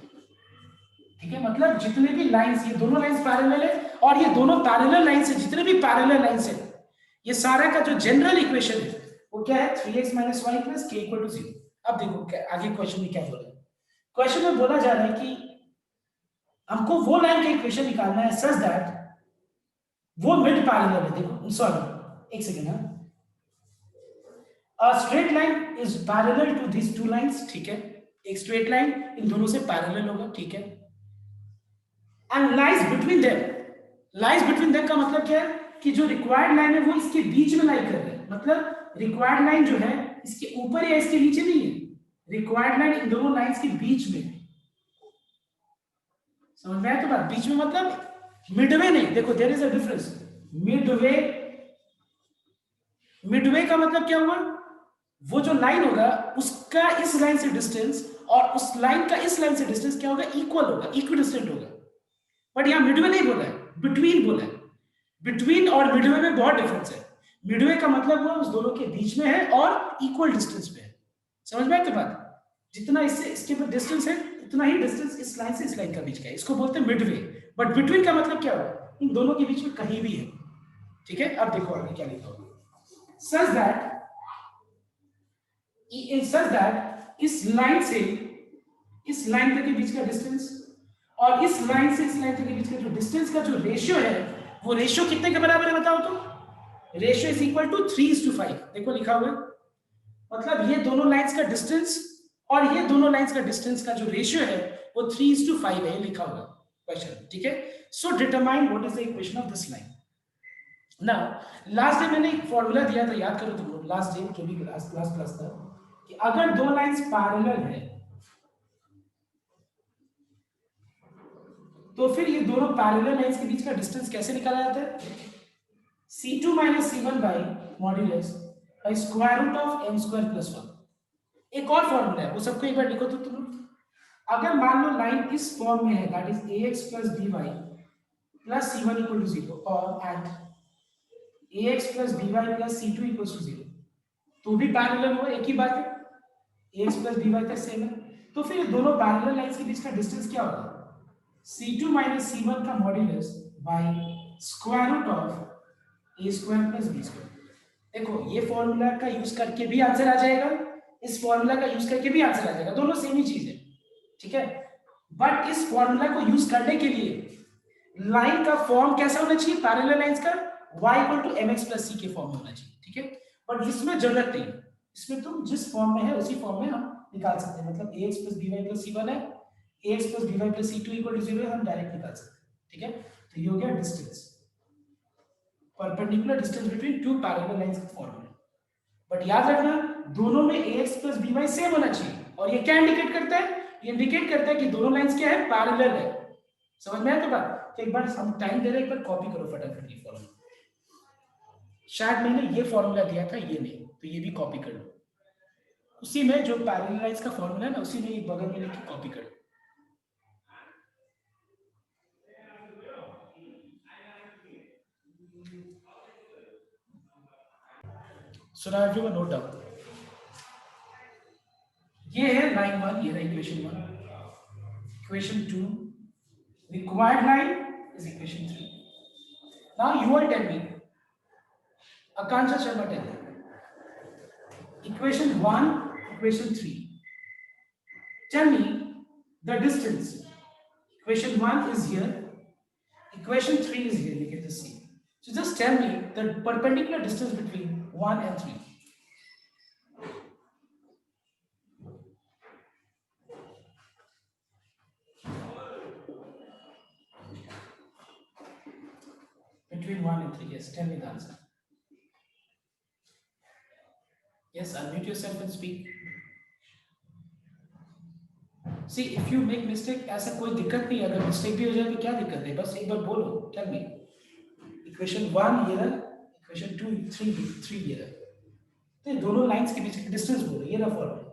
ठीक है, मतलब जितने भी लाइंस, ये दोनों lines parallel है और ये दोनों पैरेलल लाइंस है, जितने भी पैरेलल लाइंस है, ये सारा का जो जनरल इक्वेशन है वो क्या है, 3x minus y plus k equal to 0. अब देखो आगे क्वेश्चन में क्या बोला है। क्वेश्चन में बोला जा रहा है कि हमको वो लाइन का इक्वेशन निकालना है सच दैट वो मिड पैरेलल है। देखो सॉरी एक second, a straight line is parallel to these two lines, ठीक है, एक स्ट्रेट लाइन इन दोनों से पैरेलल होगा, ठीक है, and lies between them, lies between them का मतलब क्या है कि जो रिक्वायर्ड लाइन है वो इसके बीच में लाई कर रहा है, मतलब रिक्वायर्ड लाइन जो है इसके ऊपर या इसके नीचे नहीं है, रिक्वायर्ड लाइन इन दोनों लाइंस के बीच में, समझ में आया तो बात, बीच में मतलब मिडवे नहीं, देखो there is a difference, midway, midway का मतलब क्या हुआ, वो जो लाइन होगा उसका इस लाइन से डिस्टेंस और उस लाइन का इस लाइन से डिस्टेंस क्या होगा, इक्वल होगा, इक्विडिस्टेंट होगा, बट यहां मिडवे नहीं बोला है, बिटवीन बोला है। बिटवीन और मिडवे में बहुत डिफरेंस है, मिडवे का मतलब वो उस दोनों के बीच में है और इक्वल डिस्टेंस पे है, समझ में आती बात, जितना इससे इसके ऊपर डिस्टेंस है उतना ही डिस्टेंस इस लाइन से इस लाइन का बीच का है, इसको बोलते हैं मिडवे। बट बिटवीन का मतलब क्या होगा, इन दोनों के बीच में कहीं भी है, ठीक है। अब देखो आगे क्या लिखा होगा, सच दैट इस लाइन से इस लाइन तक के बीच का डिस्टेंस और इस लाइन से इस लाइन तक के बीच का जो डिस्टेंस का जो रेशियो है वो रेशियो कितने के बराबर है, बताओ तो। रेशियो इज इक्वल टू 3:5, देखो लिखा हुआ है, मतलब ये दोनों लाइंस का डिस्टेंस और ये दोनों लाइंस का डिस्टेंस का जो रेशियो है वो 3:5 है, लिखा हुआ क्वेश्चन, ठीक है। So determine what is the equation of this line. Now last day मैंने एक फॉर्मूला दिया था, याद करो तुम लोग, लास्ट डे जो भी क्लास था, कि अगर दो लाइंस पैरेलल है तो फिर ये दोनों पैरेलल लाइंस के बीच का डिस्टेंस कैसे निकाला जाता है, c2 minus c1 by modulus by square root of m square plus 1। एक और फॉर्मूला है, वो सबको एक बार लिखो तो तुम लोग, अगर मान लो लाइन इस फॉर्म में है, that is ax plus by plus c1 equal to 0 और and ax plus by plus c2 equals to 0, तो भी पैरेलल हुआ, एक ही बात है, ax plus by तक सेम है, तो फिर दोनों पैरेलल लाइंस के बीच का डिस्टेंस क्या होगा, c2 minus c1 का modulus by square root of a square plus b square। देखो ये फॉर्मूला का यूज करके भी आंसर आ जाएगा, इस फॉर्मूला का यूज करके भी आंसर आ जाएगा, दोनों सेम ही चीज है, ठीक है। बट इस फॉर्मूला को यूज करने के लिए लाइन का फॉर्म कैसा होना चाहिए, पैरेलल लाइंस का y equal to mx plus c के फॉर्म में होना चाहिए, ठीक है। बट इसमें जरूरत नहीं, इसमें तुम जिस फॉर्म में है उसी फॉर्म में हम निकाल सकते हैं, मतलब ax plus by plus c1 है, ax plus by plus c2 equal to 0 है, हम डायरेक्ट निकाल सकते हैं, ठीक है। तो ये हो गया distance, perpendicular distance between two parallel lines का फॉर्मूला। बट याद रखना दोनों में ax plus by सेम होना चाहिए, और ये क्या इंडिकेट करता है, ये इंडिकेट करता है कि दोनों लाइंस क्या है, पैरेलल है, समझ में आया तो बात। तो एक बार हम टाइम दे रहे हैं, एक बार कॉपी करो फटाफट ये फॉर्मूला, शायद मैंने ये फॉर्मूला दिया था, ये नहीं, तो ये भी कॉपी कर लो, उसी में जो पैरेलल लाइंस का फॉर्मूला है ना, उसी में बगल में लेके कॉपी कर लो। So now everyone note down. ये है लाइन 1, ये है equation 1, equation 2, Required line is equation 3. Now you all tell me, Akansha Sharma, tell me. Equation 1, equation 3. Tell me the distance. Equation 1 is here. Equation 3 is here. You get the same. So just tell me the perpendicular distance between 1 and 3. Between 1 and 3. Yes, tell me the answer. Yes, unmute yourself and speak. See, if you make mistake, ऐसा कोई दिक्कत नहीं है. अगर mistake भी हो जाए तो क्या दिक्कत है? बस एक बार बोलो. Tell me. Equation 1 ये रहा, equation 2 3 ये रहा. तो ये दोनों लाइंस के बीच का डिस्टेंस बोलो. ये रहा फॉर्मूला.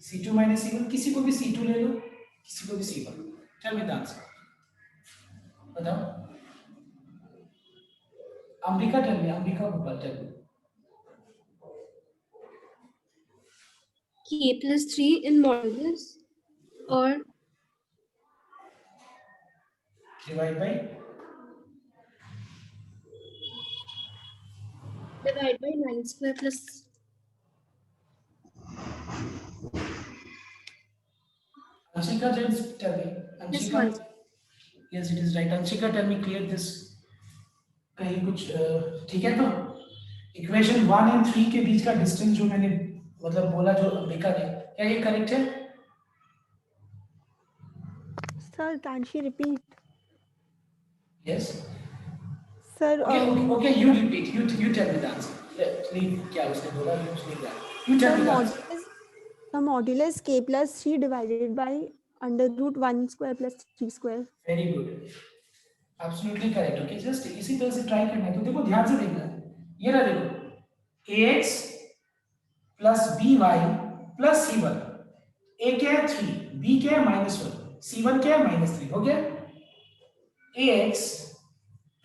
C2 minus C1. किसी को भी C2 ले लो, किसी को भी C1. Tell me the answer. बताओ. Ambika tell me. Ambika Gopal tell me. K plus 3 in modulus or Divide by divide by 9 square plus Anshika, just tell me. this Anshika, one. yes, it is right. Anshika, tell me, clear this. कहीं कुछ ठीक है तो equation 1 and 3 के बीच का distance जो मैंने मतलब बोला जो अंबिका ने, क्या ये करेक्ट है? Sir, can she repeat? Yes. Sir, Okay, you repeat. You tell me the answer. Leave क्या उसने बोला, you leave that. You tell me the answer. the modulus k plus 3 divided by under root 1 square plus 3 square. Very good. Absolutely correct. Okay, just इसी तरह से try करना है. तो देखो ध्यान से देखना. ये रहा देखो. ax plus by plus c1. a क्या है 3, b क्या है -1, c1 क्या है -3. हो गया. ax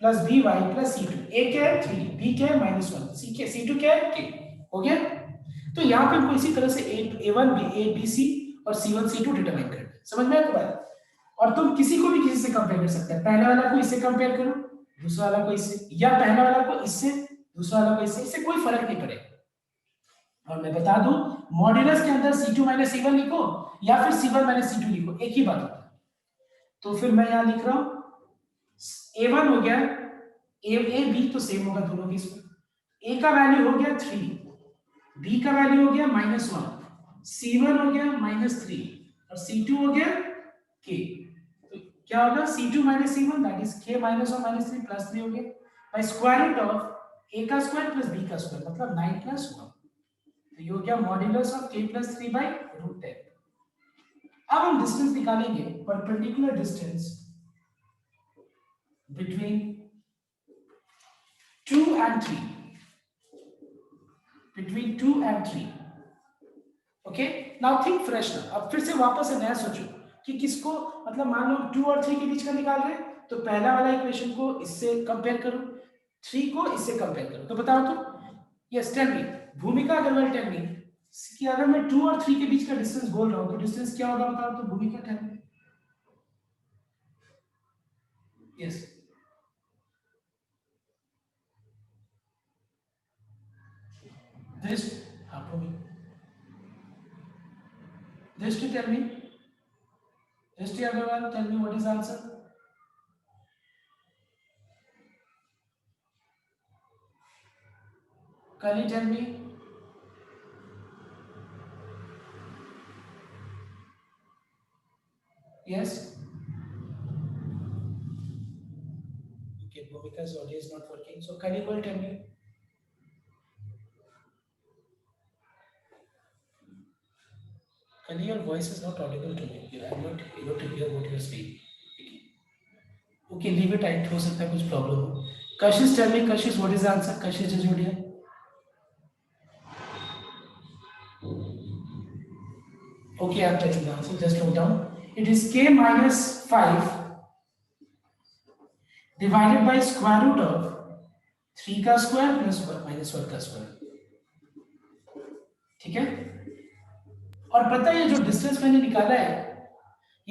plus by plus c2. a क्या है 3, b क्या है -1, c2 क्या है k. हो गया. तो यहाँ पे हमको इसी तरह से a1 b c और c1 c2 डिटरमाइन करना है. समझ में आया तुम्हारा? और तुम किसी को भी किसी से कंपेयर कर सकते हैं. पहले वाला को इससे कंपेयर करो, दूसरा वाला को इससे, या पहला वाला को इससे, दूसरा वाला को इससे कोई फर्क नहीं पड़ेगा. और मैं बता दूं, मॉड्यूलस के अंदर c2 - c1 लिखो या फिर c1 - c2 लिखो, एक ही बात होता है. तो फिर मैं यहां लिख रहा हूं a1 हो गया, a b तो सेम होगा दोनों के. इसमें a का वैल्यू हो गया 3, b का वैल्यू हो गया -1, c1 हो गया -3 और c2 हो गया k. तो क्या होगा c2 - c1 that is k - 1 - 3 + 3 हो गया by square root of a का स्क्वायर प्लस b का स्क्वायर मतलब 9 + 1. तो ये हो गया मॉड्यूलस ऑफ k + 3/√10. अब हम डिस्टेंस निकालेंगे, perpendicular distance between 2 and 3. Between 2 and 3. Okay? Now think fresh now. अब फिर से वापस से नया सोचो कि किसको, मतलब मान लो 2 और 3 के बीच का निकाल रहे हैं, तो पहला वाला इक्वेशन को इससे कंपेयर करो, 3 को इससे कंपेयर करो. तो बताओ तो. Yes, tell me. Bhumika Agarwal, tell me कि अगर मैं 2 और 3 के बीच का डिस्टेंस बोल रहा हूं तो डिस्टेंस क्या होगा बताओ तो. Bhumika tell me. Yes. This Drishti, tell me. Drishti Agarwal, tell me what is the answer. Kali, tell me. Yes. Okay, Bhumika's audio is not working. So Kali will tell me. Kali, your voice is not audible to me. I'm not able to hear what you're saying. Okay, leave it. हो सकता है कुछ problem हो. Kashish, tell me, Kashish, what is the answer? Kashish Jajodia. Okay, I'm telling the answer. Just note down. It is k - 5 divided by square root of 3 का square plus -1 का square. ठीक है. और पता है ये जो डिस्टेंस मैंने निकाला है,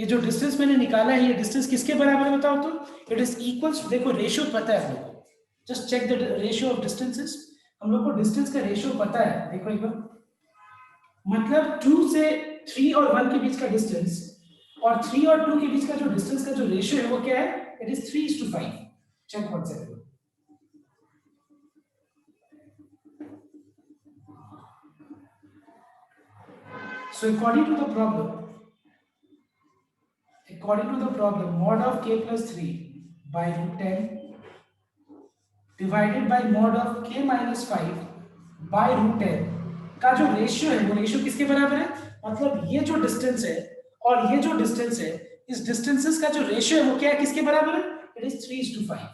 ये जो डिस्टेंस मैंने निकाला है, ये डिस्टेंस किसके बराबर है बताओ तो? इट इज इक्वल्स, देखो रेशियो पता है हम लोग को, just check the ratio of distances. हम लोग को डिस्टेंस का रेशियो पता है, देखो एक बार, मतलब 2 से 3 और 1 के बीच का डिस्टेंस और 3 और 2 के बीच का जो डिस्टेंस का जो रेशियो है वो क्या है? It is 3:5। Check one second. So according to the problem, mod of k plus 3 by root 10 divided by mod of k minus 5 by root 10 का जो रेशियो है वो रेशियो किसके बराबर है? मतलब ये जो डिस्टेंस है और ये जो डिस्टेंस है, इस डिस्टेंसेस का जो रेशियो है वो क्या है, किसके बराबर है? It is 3:5।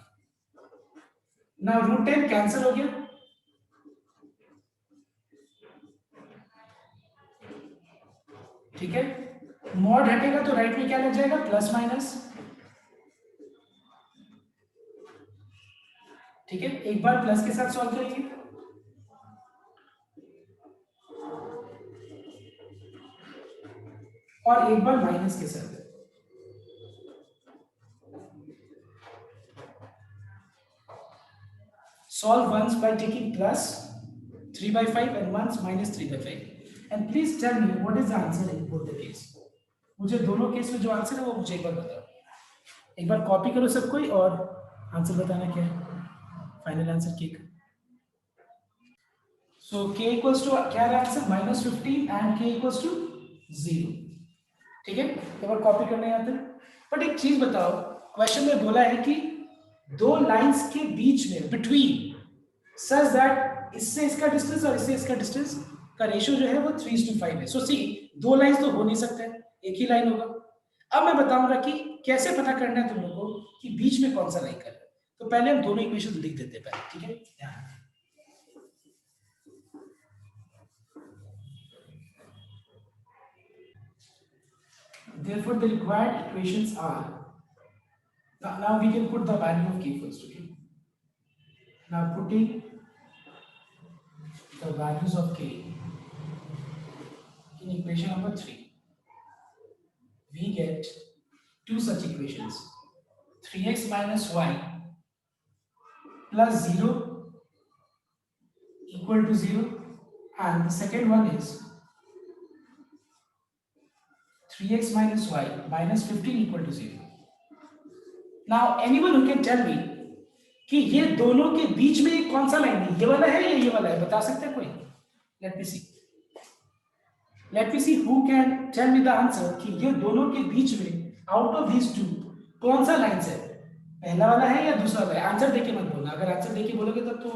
Now root 10 cancel हो गया, ठीक है। मॉड हटेगा तो राइट में क्या लग जाएगा? प्लस माइनस, ठीक है। एक बार प्लस के साथ सॉल्व करेंगे, और एक बार माइनस के साथ। Solve once by taking plus 3/5 and once minus 3/5. And please tell me what is the answer in both the case. मुझे दोनों केस में जो आंसर है वो मुझे एक बार बताओ। एक बार कॉपी करो सब कोई और आंसर बताना क्या है, फाइनल आंसर के का। So k equals to क्या है answer? -15 and k equals to 0, ठीक है। एक बार कॉपी करने आते हैं। बट एक चीज बताओ, क्वेश्चन में बोला है कि दो लाइंस के बीच में, बिटवीन, सच दैट इससे इसका डिस्टेंस और इससे इसका डिस्टेंस का रेशियो जो है वो 3:5 है। सो सी, दो लाइंस तो हो नहीं सकते, एक ही लाइन होगा। अब मैं बताऊंगा कि कैसे पता करना है तुम लोगों को कि बीच में कौन सा लाइन कर रहा है। तो पहले हम दोनों इक्वेशन लिख देते हैं पहले, ठीक है। Therefore, the required equations are, now we can put the value of k first, okay? Now putting the values of k in equation number 3, we get two such equations: 3x minus y plus 0 equal to 0, and the second one is 3x minus y minus 15 equal to 0. Now anyone who can tell me कि ये दोनों के बीच में कौन सा line है, ये वाला है या ये वाला है, बता सकते हैं कोई? Let me see who can tell me the answer कि ये दोनों के बीच में out of these two कौन सा लाइन है, पहला वाला है या दूसरा वाला है? आंसर देके मत बोलना, अगर आंसर देके बोलोगे तब तो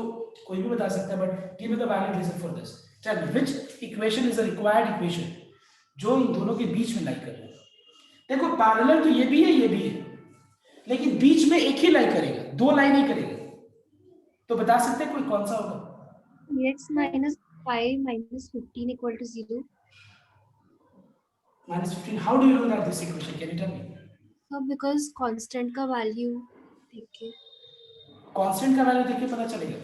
कोई भी बता सकता है, but give me the valid reason for this. Tell me which equation is a required equation जो इन दोनों के बीच में लाई कर रहा है। देखो पैरेलल तो ये भी है, ये भी है, लेकिन बीच में एक ही लाइन करेगा, दो लाइन नहीं करेगा। तो बता सकते हैं कोई कौन सा होगा? x minus 5 minus 15 equal to 0. -15. How do you know that this equation? Can you tell me? So because constant का value देख के कांस्टेंट का वैल्यू देख के पता चलेगा।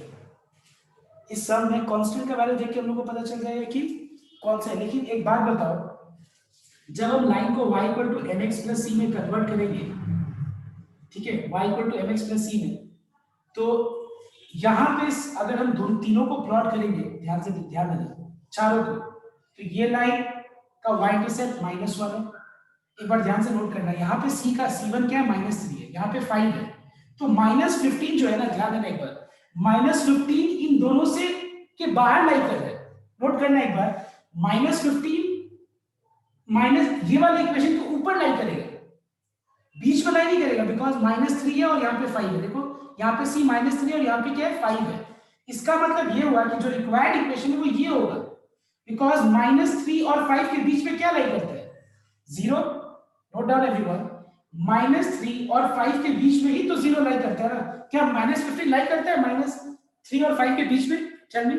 इस सम में कांस्टेंट का वैल्यू देख के हम लोग को पता चल जाएगा कि कौन सा है। लेकिन एक बात बताओ, जब हम लाइन को y equal to mx plus c में कन्वर्ट करेंगे, ठीक है, y equal to mx plus c में, तो यहाँ पे अगर हम दोनों तीनों को प्लॉट करेंगे, ध्यान देना चारों को, तो ये लाइन का y इंटरसेप्ट -1 है। एक बार ध्यान से नोट करना, यहाँ पे c का c1 क्या है? -3 है, यहाँ पे 5 है, तो -15 जो है ना, ध्यान देना एक बार, -15 इन दोनों से के बाहर लाई कर रहा है। नोट करना एक बार, -15 माइनस ये वाले इक्वेशन को ऊपर लाई करेगा, बीच में लाई नहीं करेगा, बिकॉज -3 है और यहाँ पे 5 है। देखो यहाँ पे c -3 और यहाँ पे क्या है? 5 है। इसका मतलब ये हुआ कि जो रिक्वायर्ड इक्वेशन है वो ये होगा, बिकॉज -3 और 5 के बीच में क्या लाई करता है? 0। नोट डाउन एवरीवन, -3 और 5 के बीच में ही तो 0 लाई करता है ना। क्या -15 लाई करता है -3 और 5 के बीच में? टेल मी,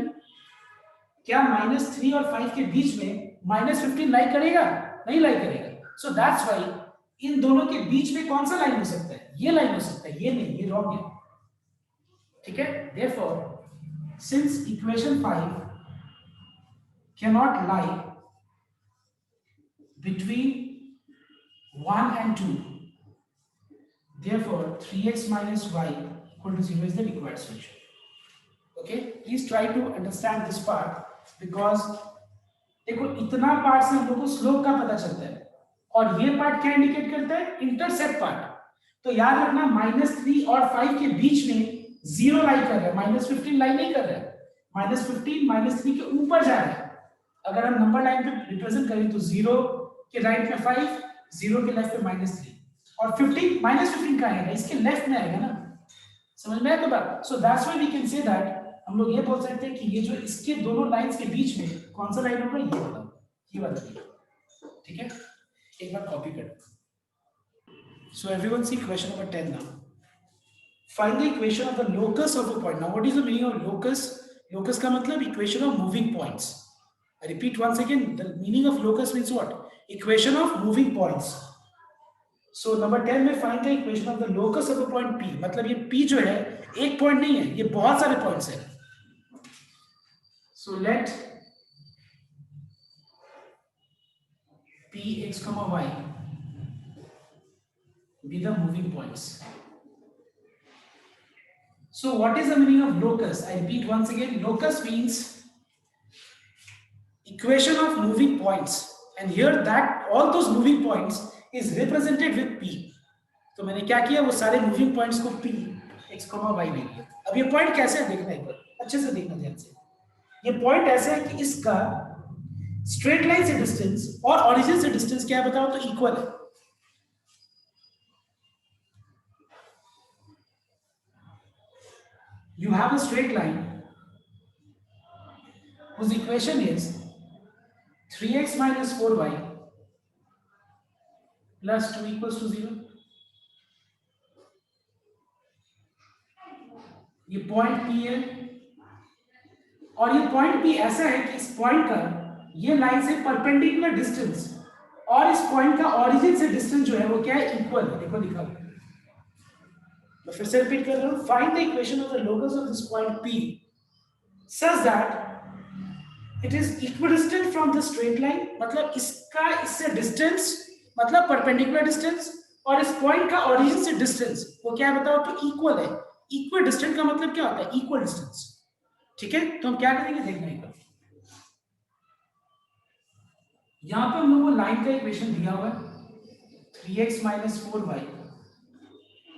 क्या -3 और 5 के बीच में -15 लाई करेगा? नहीं लाई करेगा। सो दैट्स व्हाई इन दोनों के बीच में कौन सा लाइन हो सकता है? ये लाइन हो सकता है, ये नहीं, ये रॉन्ग है, ठीक है। Therefore since equation 5 can not lie between 1 and 2. Therefore, 3x minus y equal to 0 is the required solution. Okay, please try to understand this part because देखो इतना पार्ट से हम लोग को स्लोप का पता चलता है और ये पार्ट क्या इंडिकेट करता है, इंटरसेप्ट पार्ट। तो याद रखना -3 और 5 के बीच में 0 लाई कर रहा है, -15 लाई नहीं कर रहा है, -15 -3 के ऊपर जा रहा है। अगर हम नंबर लाइन पे रिप्रेजेंट करें तो 0 के राइट में 5, 0 के लेफ्ट में -3 और 15 -15 का आएगा, इसके लेफ्ट में आएगा ना, समझ में आया तो बात। So that's why we can say that, हम लोग ये बोल सकते हैं कि ये जो इसके दोनों लाइंस के बीच में कौन सा लाइन होगा, ये बताओ, ये वाला, ठीक है। एक बार कॉपी कर। So everyone see question number 10 now. Find the equation of the locus of a point. Now what is the meaning of locus? Locus का मतलब equation of moving points. I repeat once again, the meaning of locus means what? Equation of moving points. So number 10 में find the equation of the locus of a point P। मतलब ये P जो है एक point नहीं है, ये बहुत सारे पॉइंट्स हैं। So let Px, y be the moving points. So what is the meaning of locus? I repeat once again, locus means equation of moving points, and here that all those moving points is represented with P. तो मैंने क्या किया, वो सारे moving points को P x, y ले लिया। अब ये पॉइंट कैसे है देखना, एक बार अच्छे से देखना ध्यान से। ये पॉइंट ऐसे है कि इसका स्ट्रेट लाइन से डिस्टेंस और ओरिजिन से डिस्टेंस क्या है बताओ, तो इक्वल है। You have a straight line whose equation is 3x minus 4y plus 2 equals to 0. ये पॉइंट P है और ये पॉइंट P ऐसा है कि इस पॉइंट का ये लाइन से परपेंडिकुलर डिस्टेंस और इस पॉइंट का ओरिजिन से डिस्टेंस जो है वो क्या है, इक्वल है। देखो लिखा हुआ है, मैं फिर से रिपीट कर रहा हूं। Find the equation of the locus of this point P such that it is equidistant from the straight line। मतलब इसका इससे डिस्टेंस मतलब परपेंडिकुलर डिस्टेंस और इस पॉइंट का ओरिजिन से डिस्टेंस वो क्या है बताओ, तो इक्वल है। इक्वल डिस्टेंस का मतलब क्या होता है, इक्वल डिस्टेंस। ठीक है, तो हम क्या करेंगे देखना एक बार। यहां पर हम लोगों को लाइन का इक्वेशन दिया हुआ है 3x minus 4y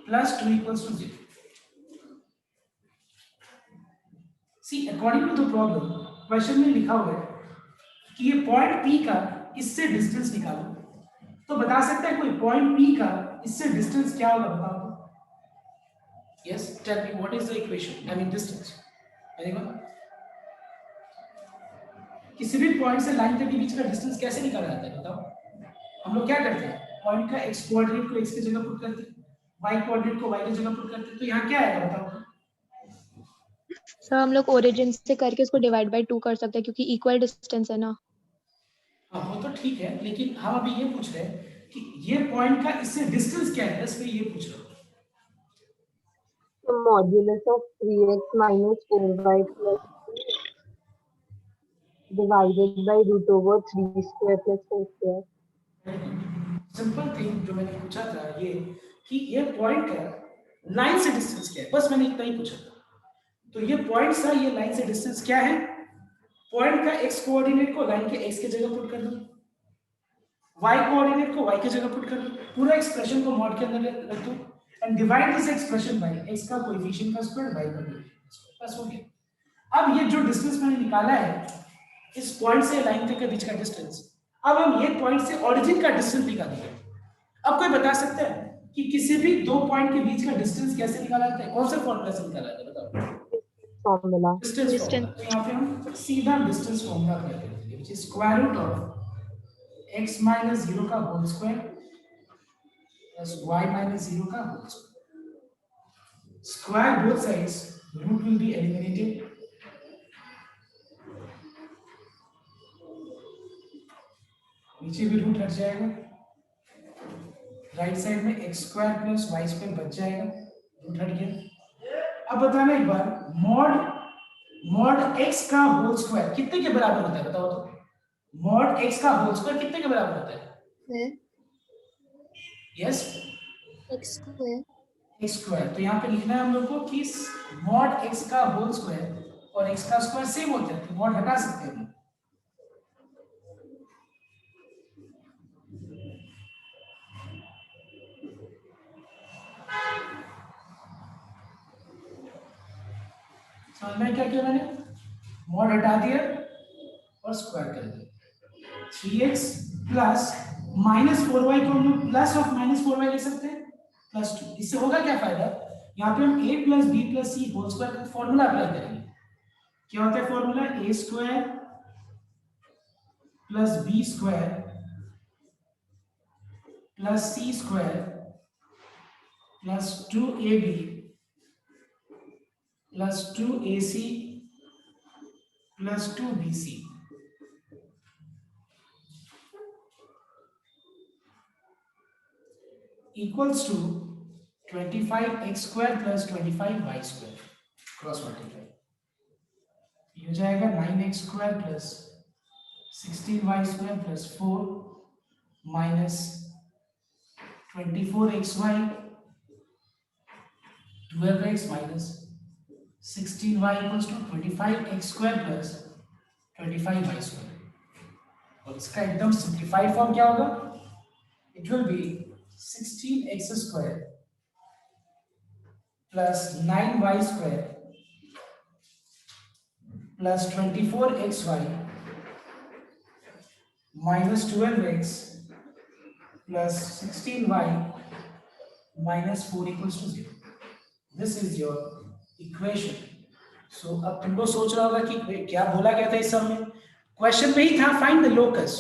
plus 2 equals to 0। See, according to the problem, question में लिखा हुआ है कि ये पॉइंट P का इससे डिस्टेंस निकालो। तो बता सकता है कोई पॉइंट P का इससे डिस्टेंस क्या होगा बताओ। Yes, tell me what is the equation? I mean distance. Anyone? किसी भी पॉइंट से लाइन तक के बीच का डिस्टेंस कैसे निकाला जाता है बताओ। हम लोग क्या करते हैं, पॉइंट का x कोऑर्डिनेट को x की जगह पुट करते हैं, y कोऑर्डिनेट को y की जगह पुट करते हैं। तो यहाँ क्या आएगा बताओ। सर हम लोग ओरिजिन से करके उसको डिवाइड बाय 2 कर सकते हैं क्योंकि इक्वल डिस्टेंस है ना। हाँ वो तो ठीक है, लेकिन हम अभी ये पूछ रहे हैं कि ये पॉइंट का इससे डिस्टेंस क्या है, इसमें ये पूछ रहा हूँ। The modulus of 3x minus 4y plus divided by root over 3 square plus 4 square. Simple thing जो मैंने पूछा था ये कि ये पॉइंट का लाइन से डिस्टेंस क्या है, बस मैंने इतना ही पूछा था। तो ये पॉइंट सा ये लाइन से डिस्टेंस क्या है, पॉइंट का x कोऑर्डिनेट को लाइन के x की जगह पुट कर दो, y कोऑर्डिनेट को y की जगह पुट कर दो, पूरा एक्सप्रेशन को मॉड के अंदर रख दो and divide this expression by x का कोएफिशिएंट का स्क्वायर y का कोएफिशिएंट, बस हो गया। अब ये जो डिस्टेंस मैंने निकाला है इस पॉइंट से लाइन तक के बीच का डिस्टेंस, अब हम ये पॉइंट से ओरिजिन का डिस्टेंस निकालेंगे। अब कोई बता सकता है कि किसी भी दो पॉइंट के बीच का डिस्टेंस कैसे निकाला जाता है, कौन सा फॉर्मूला से निकाला जाता है बताओ। Formula. Distance formula. तो यहाँ पे हम सीधा डिस्टेंस फॉर्मूला अप्लाई करेंगे which is square root of x minus 0 का whole square plus y minus 0 का whole square. Square both sides, root will be eliminated. नीचे भी रूट हट जाएगा, राइट साइड में x square plus y square बच जाएगा, रूट हट गया। अब बताना एक बार, मॉड x का होल स्क्वायर कितने के बराबर होता है बताओ तो। मॉड x का होल स्क्वायर कितने के बराबर होता है? Yes x square x square. तो यहाँ पे लिखना है हम लोग को कि मॉड एक्स का होल स्क्वायर और एक्स का स्क्वायर सेम होता है, तो मॉड हटा सकते हैं हम। समझ में क्या किया मैंने? मॉड हटा दिया और स्क्वायर कर दिया। 3x प्लस -4y को हम लोग प्लस ऑफ -4y लिख सकते हैं +2। इससे होगा क्या फायदा? यहाँ पे हम a plus b plus c whole square का फॉर्मूला अप्लाई करेंगे। क्या होता है formula? a square plus b square plus c square plus 2ab plus 2ac plus 2bc equals to 25x square plus 25y square cross multiply. ये हो जाएगा 9x square plus 16y square plus 4 minus 24xy 12x minus 16y equals to 25x square plus 25y square. और इसका एकदम simplified form क्या होगा? It will be 16x square plus 9y square plus 24xy minus 12x plus 16y minus 4 equals to 0। This is your equation. So अब तुम लोग सोच रहा होगा कि क्या बोला गया था इस सब में? क्वेश्चन में ही था फाइंड द लोकस।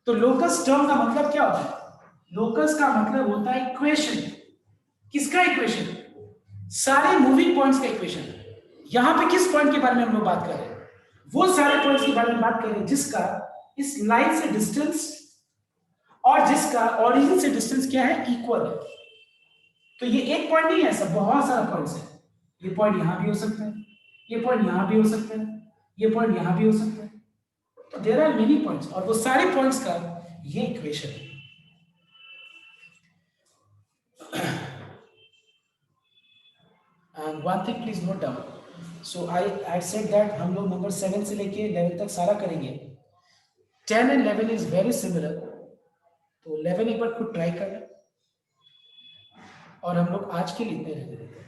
तो लोकस टर्म का मतलब क्या होता है? लोकस का मतलब होता है इक्वेशन। किसका इक्वेशन? सारे मूविंग पॉइंट्स का इक्वेशन। यहां पे किस पॉइंट के बारे में हम लोग बात कर रहे हैं? वो सारे पॉइंट्स के बारे में बात कर रहे हैं जिसका इस लाइन से डिस्टेंस और जिसका ओरिजिन से डिस्टेंस क्या है? इक्वल है। तो ये एक पॉइंट नहीं है, सब बहुत सारा पॉइंट्स है। ये पॉइंट यहां भी हो सकता है, ये पॉइंट यहां भी हो सकता है, ये पॉइंट यहां भी हो सकता है। तो देयर आर मेनी पॉइंट्स और वो सारे पॉइंट्स का ये इक्वेशन है। And one thing please note down. So I said that हम लोग नंबर 7 से लेके 11 तक सारा करेंगे। 10 and 11 is very similar. तो 11 एक बार खुद ट्राई करना और हम लोग आज के लिए इतने रहने देते हैं।